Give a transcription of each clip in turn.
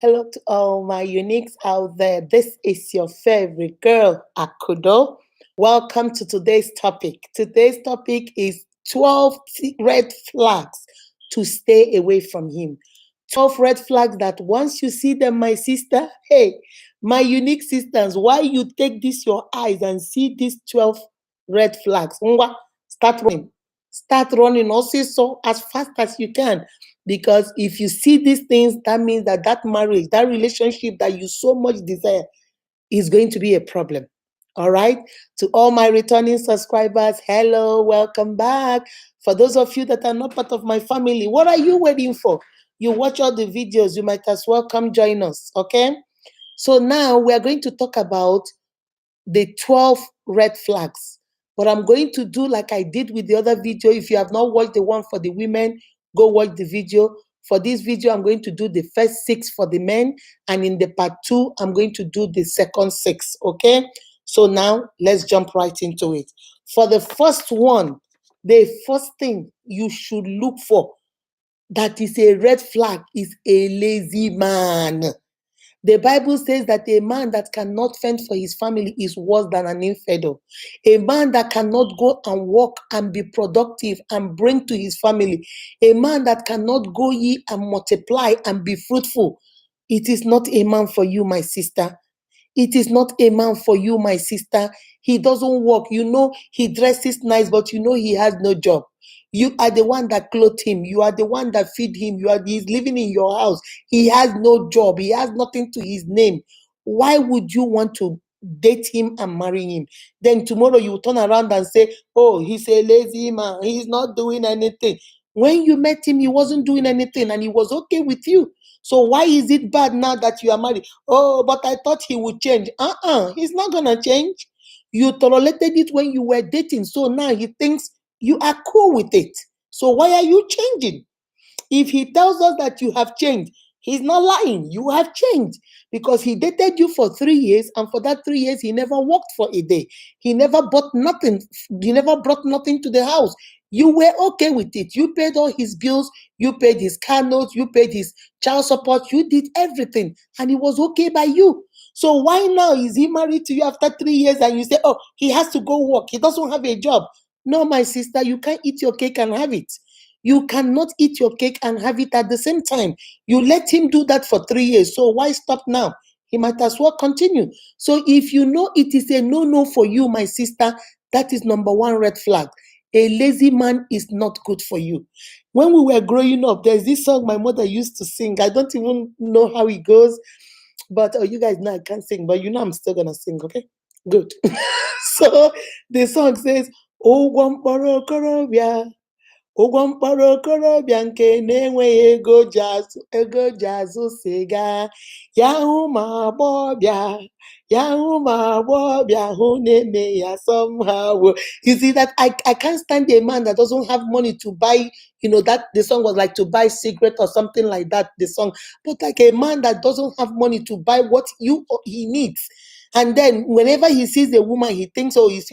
Hello to all my uniques out there. This is your favorite girl, Akudo. Welcome to today's topic. Today's topic is 12 red flags to stay away from him. 12 red flags that once you see them, my sister, hey, my unique sisters, why you take this your eyes and see these 12 red flags? Start running. Start running also so as fast as you can, because if you see these things, that means that that marriage, that relationship that you so much desire is going to be a problem. All right. To all my returning subscribers, hello, welcome back. For those of you that are not part of my family, what are you waiting for? You watch all the videos, you might as well come join us. Okay. So now we are going to talk about the 12 red flags. But I'm going to do like I did with the other video. If you have not watched the one for the women, go watch the video. For this video, I'm going to do the first six for the men. And in the part two, I'm going to do the second six. Okay? So now let's jump right into it. For the first one, the first thing you should look for that is a red flag is a lazy man. The Bible says that a man that cannot fend for his family is worse than an infidel. A man that cannot go and work and be productive and bring to his family. A man that cannot go ye and multiply and be fruitful. It is not a man for you, my sister. It is not a man for you, my sister. He doesn't work. You know, he dresses nice, but you know he has no job. You are the one that clothed him. You are the one that feed him. He's living in your house. He has no job. He has nothing to his name. Why would you want to date him and marry him? Then tomorrow you turn around and say, oh, he's a lazy man. He's not doing anything. When you met him, he wasn't doing anything and he was okay with you. So why is it bad now that you are married? Oh, but I thought he would change. He's not gonna change. You tolerated it when you were dating, so now he thinks you are cool with it. So why are you changing? If he tells us that you have changed, he's not lying. You have changed because he dated you for 3 years, and for that 3 years, he never worked for a day. He never bought nothing. He never brought nothing to the house. You were okay with it. You paid all his bills. You paid his car notes. You paid his child support. You did everything, and he was okay by you. So why now is he married to you after 3 years and you say, oh, he has to go work. He doesn't have a job. No, my sister, you can't eat your cake and have it. You cannot eat your cake and have it at the same time. You let him do that for 3 years. So why stop now? He might as well continue. So if you know it is a no-no for you, my sister, that is number one red flag. A lazy man is not good for you. When we were growing up, there's this song my mother used to sing. I don't even know how it goes, but you guys know I can't sing, but you know I'm still gonna sing, okay? Good. So the song says, Oh, ụgwọ mkpọrọ okorobịa nke na-enweghị ego ji azụ sịga, ya hụ ma agbọbịa, ya hụ ma agbọbịa hụ na-eme ya somehow. You see that I can't stand a man that doesn't have money to buy, that the song was like to buy cigarette or something like that, the song. But like a man that doesn't have money to buy what he needs. And then whenever he sees a woman, he thinks, oh, it's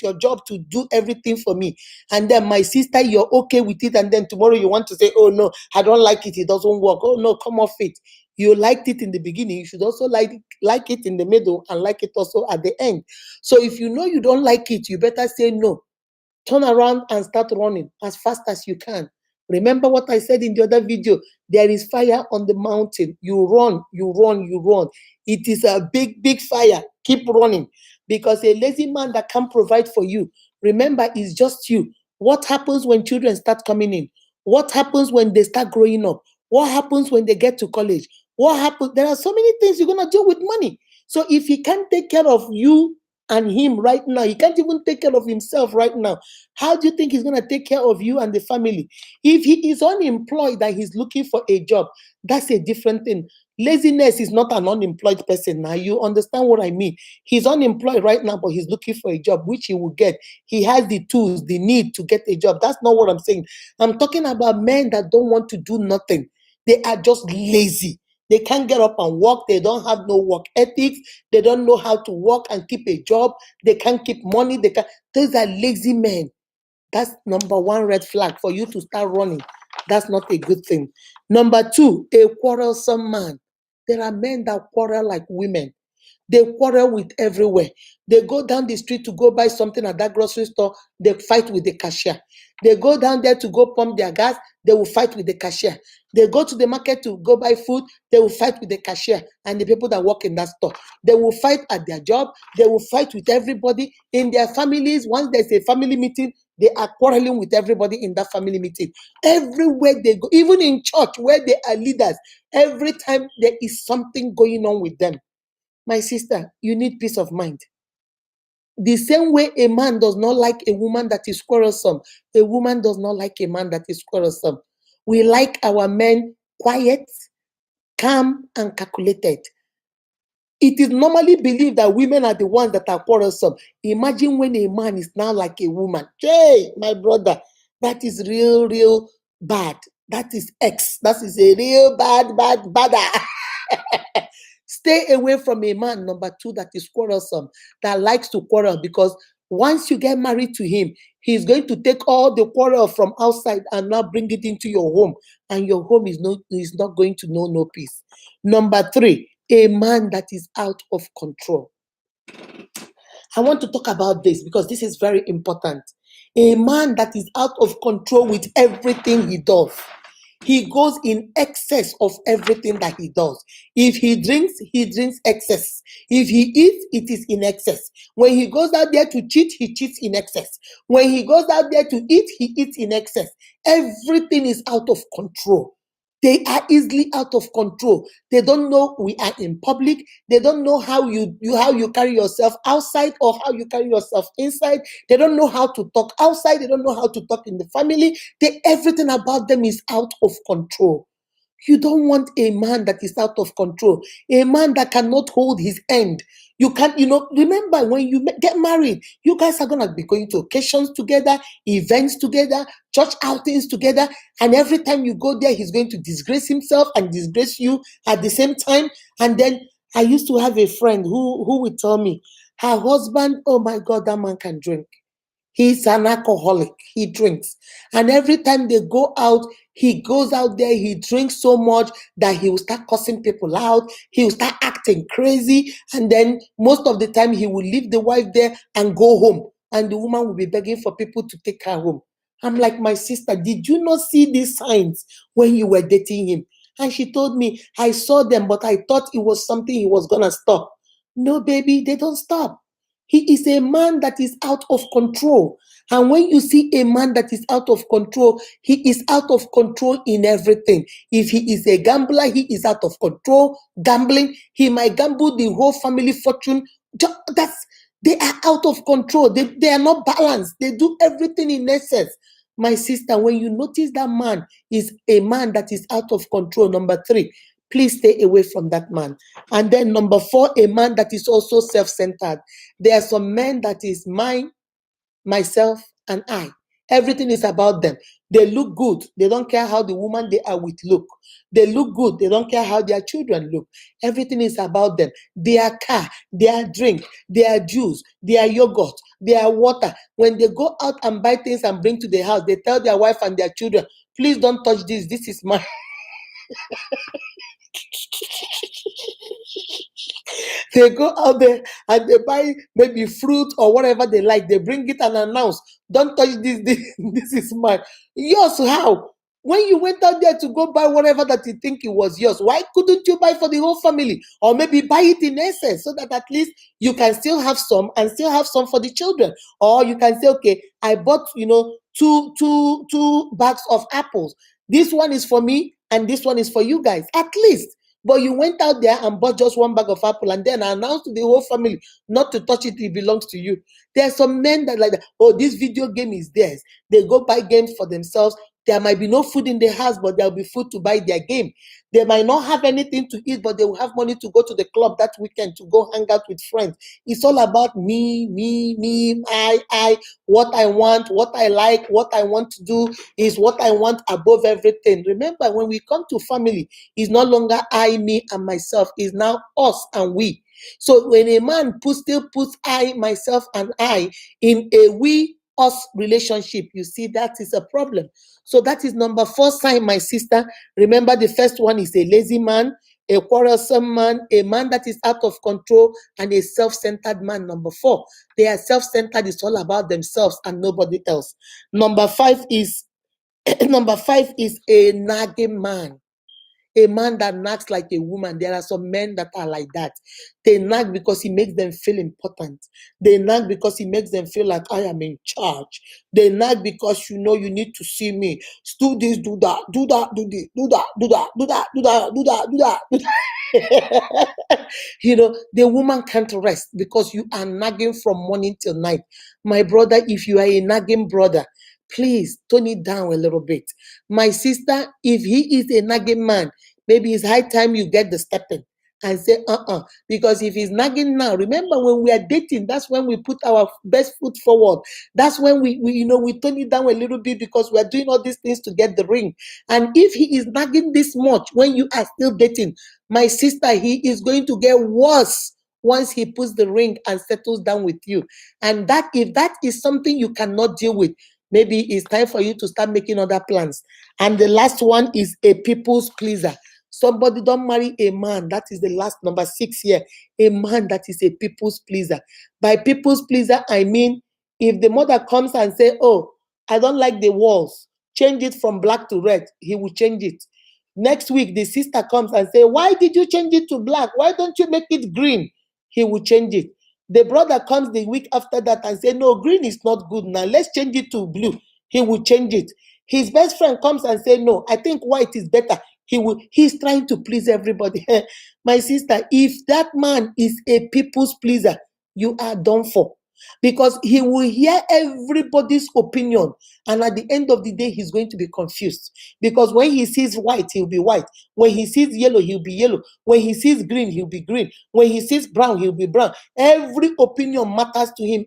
your job to do everything for me. And then my sister, you're okay with it. And then tomorrow you want to say, oh no, I don't like it. It doesn't work. Oh no, come off it. You liked it in the beginning. You should also like it in the middle and like it also at the end. So if you know you don't like it, you better say no. Turn around and start running as fast as you can. Remember what I said in the other video. There is fire on the mountain. You run, you run, you run. It is a big, big fire. Keep running. Because a lazy man that can't provide for you, remember, it's just you. What happens when children start coming in? What happens when they start growing up? What happens when they get to college? What happens? There are so many things you're going to do with money. So if he can't take care of you and him right now, he can't even take care of himself right now, how do you think he's going to take care of you and the family? If he is unemployed and he's looking for a job, that's a different thing. Laziness is not an unemployed person. Now, you understand what I mean? He's unemployed right now, but he's looking for a job, which he will get. He has the tools, the need to get a job. That's not what I'm saying. I'm talking about men that don't want to do nothing. They are just lazy. They can't get up and work. They don't have no work ethics. They don't know how to work and keep a job. They can't keep money. Those are lazy men. That's number one red flag for you to start running. That's not a good thing. Number two, a quarrelsome man. There are men that quarrel like women. They quarrel with everywhere. They go down the street to go buy something at that grocery store, they fight with the cashier. They go down there to go pump their gas, they will fight with the cashier. They go to the market to go buy food, they will fight with the cashier and the people that work in that store. They will fight at their job, they will fight with everybody in their families. Once there's a family meeting, they are quarreling with everybody in that family meeting. Everywhere they go, even in church where they are leaders, every time there is something going on with them. My sister, you need peace of mind. The same way a man does not like a woman that is quarrelsome, a woman does not like a man that is quarrelsome. We like our men quiet, calm, and calculated. It is normally believed that women are the ones that are quarrelsome. Imagine when a man is now like a woman. Hey, my brother, that is real, real bad. That is X. That is a real badder. Stay away from a man, number two, that is quarrelsome, that likes to quarrel, because once you get married to him, he's going to take all the quarrel from outside and now bring it into your home, and your home is not going to know no peace. Number three, a man that is out of control. I want to talk about this because this is very important. A man that is out of control with everything he does. He goes in excess of everything that he does. If he drinks excess. If he eats, it is in excess. When he goes out there to cheat, he cheats in excess. When he goes out there to eat, he eats in excess. Everything is out of control. They are easily out of control. They don't know we are in public. They don't know how you carry yourself outside or how you carry yourself inside. They don't know how to talk outside. They don't know how to talk in the family. Everything about them is out of control. You don't want a man that is out of control, a man that cannot hold his end. You can't, remember when you get married, you guys are going to be going to occasions together, events together, church outings together. And every time you go there, he's going to disgrace himself and disgrace you at the same time. And then I used to have a friend who would tell me, her husband, oh my God, that man can drink. He's an alcoholic. He drinks. And every time they go out, he goes out there, he drinks so much that he will start cussing people out. He will start acting crazy. And then most of the time, he will leave the wife there and go home. And the woman will be begging for people to take her home. I'm like, my sister, did you not see these signs when you were dating him? And she told me, I saw them, but I thought it was something he was going to stop. No, baby, they don't stop. He is a man that is out of control. And when you see a man that is out of control, he is out of control in everything. If he is a gambler, he is out of control. Gambling, he might gamble the whole family fortune. They are out of control. They are not balanced. They do everything in excess. My sister, when you notice that man is a man that is out of control, number three, please stay away from that man. And then number four, a man that is also self-centered. There are some men that is mine, myself, and I. Everything is about them. They look good. They don't care how the woman they are with look. They look good. They don't care how their children look. Everything is about them. Their car, their drink, their juice, their yogurt, their water. When they go out and buy things and bring to the house, they tell their wife and their children, please don't touch this. This is mine. They go out there and they buy maybe fruit or whatever they like. They bring it and announce, don't touch this, this is mine. Yours, how? When you went out there to go buy whatever that you think it was yours, why couldn't you buy for the whole family? Or maybe buy it in essence so that at least you can still have some and still have some for the children. Or you can say, okay, I bought, two bags of apples. This one is for me and this one is for you guys, at least. But you went out there and bought just one bag of apple and then announced to the whole family not to touch it, it belongs to you. There are some men that like that. Oh, this video game is theirs. They go buy games for themselves. There might be no food in the house, but there'll be food to buy their game. They might not have anything to eat, but they will have money to go to the club that weekend to go hang out with friends. It's all about me, I, what I want, what I like, what I want to do is what I want above everything. Remember, when we come to family, it's no longer I, me, and myself. It's now us and we. So when a man still puts I, myself, and I in a we, us relationship, you see that is a problem. So that is number four sign, my sister. Remember, the first one is a lazy man. a quarrelsome man, a man that is out of control, and a self-centered man. Number 4, they are self-centered. It's all about themselves and nobody else. Number 5 is number 5 is a nagging man. A man that nags like a woman. There are some men that are like that. They nag because he makes them feel important. They nag because he makes them feel like I am in charge. They nag because you know you need to see me. Do this, do that, do that, do this, do that, do that, do that, do that, do that, do that, do that. The woman can't rest because you are nagging from morning till night. My brother, if you are a nagging brother, please tone it down a little bit. My sister, if he is a nagging man, maybe it's high time you get the stepping and say, because if he's nagging now, remember when we are dating, that's when we put our best foot forward. That's when we tone it down a little bit because we are doing all these things to get the ring. And if he is nagging this much when you are still dating, my sister, he is going to get worse once he puts the ring and settles down with you. And that, if that is something you cannot deal with, maybe it's time for you to start making other plans. And the last one is a people's pleaser. Somebody don't marry a man. That is the last, number 6 here. A man that is a people's pleaser. By people's pleaser, I mean, if the mother comes and say, oh, I don't like the walls, change it from black to red, he will change it. Next week, the sister comes and say, why did you change it to black? Why don't you make it green? He will change it. The brother comes the week after that and say, no, green is not good now. Let's change it to blue. He will change it. His best friend comes and say, no, I think white is better. He's trying to please everybody. My sister, if that man is a people's pleaser, you are done for. Because he will hear everybody's opinion. And at the end of the day, he's going to be confused. Because when he sees white, he'll be white. When he sees yellow, he'll be yellow. When he sees green, he'll be green. When he sees brown, he'll be brown. Every opinion matters to him.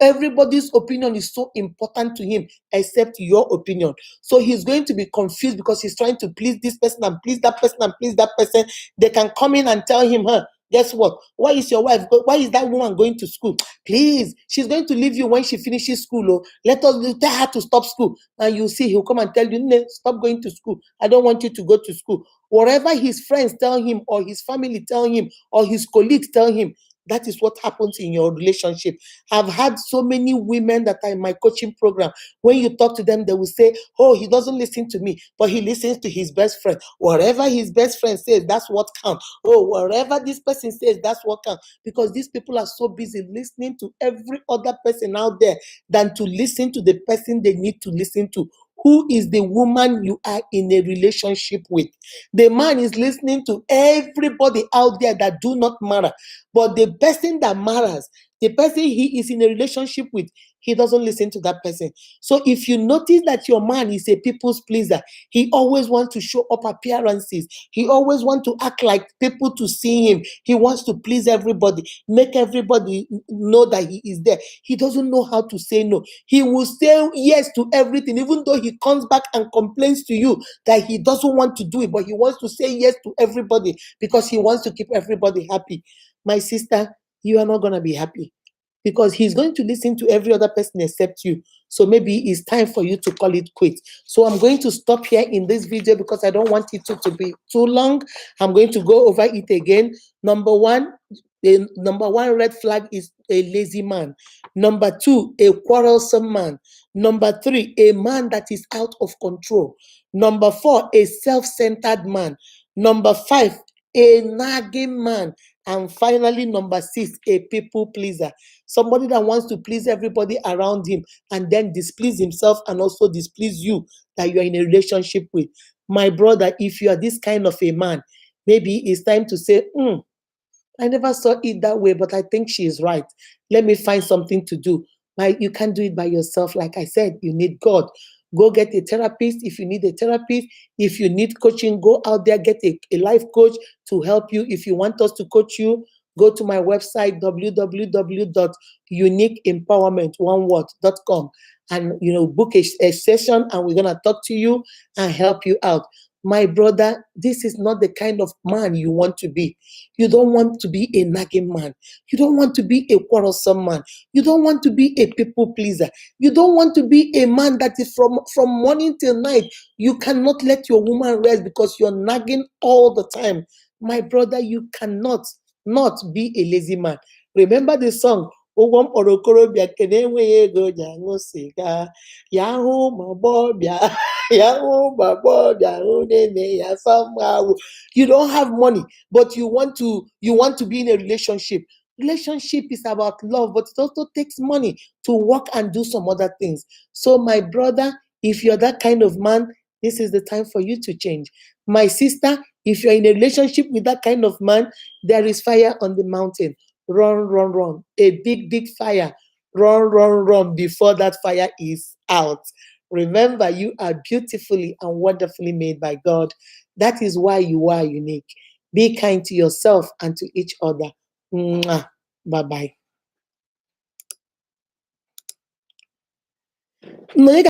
Everybody's opinion is so important to him, except your opinion. So he's going to be confused because he's trying to please this person and please that person and please that person. They can come in and tell him, guess what? Why is your wife? Why is that woman going to school? Please, she's going to leave you when she finishes school. Oh, let us tell her to stop school. And you see, he'll come and tell you, no, stop going to school. I don't want you to go to school. Whatever his friends tell him, or his family tell him, or his colleagues tell him, that is what happens in your relationship. I've had so many women that are in my coaching program. When you talk to them, they will say, oh, he doesn't listen to me, but he listens to his best friend. Whatever his best friend says, that's what counts. Oh, whatever this person says, that's what counts. Because these people are so busy listening to every other person out there than to listen to the person they need to listen to. Who is the woman you are in a relationship with? The man is listening to everybody out there that do not matter. But the person that matters, the person he is in a relationship with, he doesn't listen to that person. So if you notice that your man is a people's pleaser, he always wants to show up appearances. He always wants to act like people to see him. He wants to please everybody, make everybody know that he is there. He doesn't know how to say no. He will say yes to everything, even though he comes back and complains to you that he doesn't want to do it, but he wants to say yes to everybody because he wants to keep everybody happy. My sister, you are not going to be happy because he's going to listen to every other person except you. So maybe it's time for you to call it quits. So I'm going to stop here in this video because I don't want it to be too long. I'm going to go over it again. Number one, the number one red flag is a lazy man. Number 2, a quarrelsome man. Number 3, a man that is out of control. Number 4, a self-centered man. Number 5, a nagging man. And finally, number 6, a people pleaser. Somebody that wants to please everybody around him and then displease himself and also displease you that you are in a relationship with. My brother, if you are this kind of a man, maybe it's time to say, I never saw it that way, but I think she is right. Let me find something to do. You can't do it by yourself. Like I said, you need God. Go get a therapist if you need a therapist. If you need coaching, go out there, get a life coach to help you. If you want us to coach you, go to my website, www.uniqueempowerment.com, and book a session, and we're going to talk to you and help you out. My brother, this is not the kind of man you want to be. You don't want to be a nagging man. You don't want to be a quarrelsome man. You don't want to be a people pleaser. You don't want to be a man that is from morning till night. You cannot let your woman rest because you're nagging all the time. My brother, you cannot not be a lazy man. Remember the song, ụgwọ mkpọrọ okorobịa kene enweghị ego ji aṅụ siga ya hụ ma agbọghọbịa ya hụ ma agbọghọbịa hụ na-eme ya somehow. You don't have money, but you want to be in a relationship. Relationship is about love, but it also takes money to work and do some other things. So my brother, if you're that kind of man, this is the time for you to change. My sister, if you're in a relationship with that kind of man, there is fire on the mountain. Run, run, run. A big, big fire. Run, run, run before that fire is out. Remember, you are beautifully and wonderfully made by God. That is why you are unique. Be kind to yourself and to each other. Bye bye.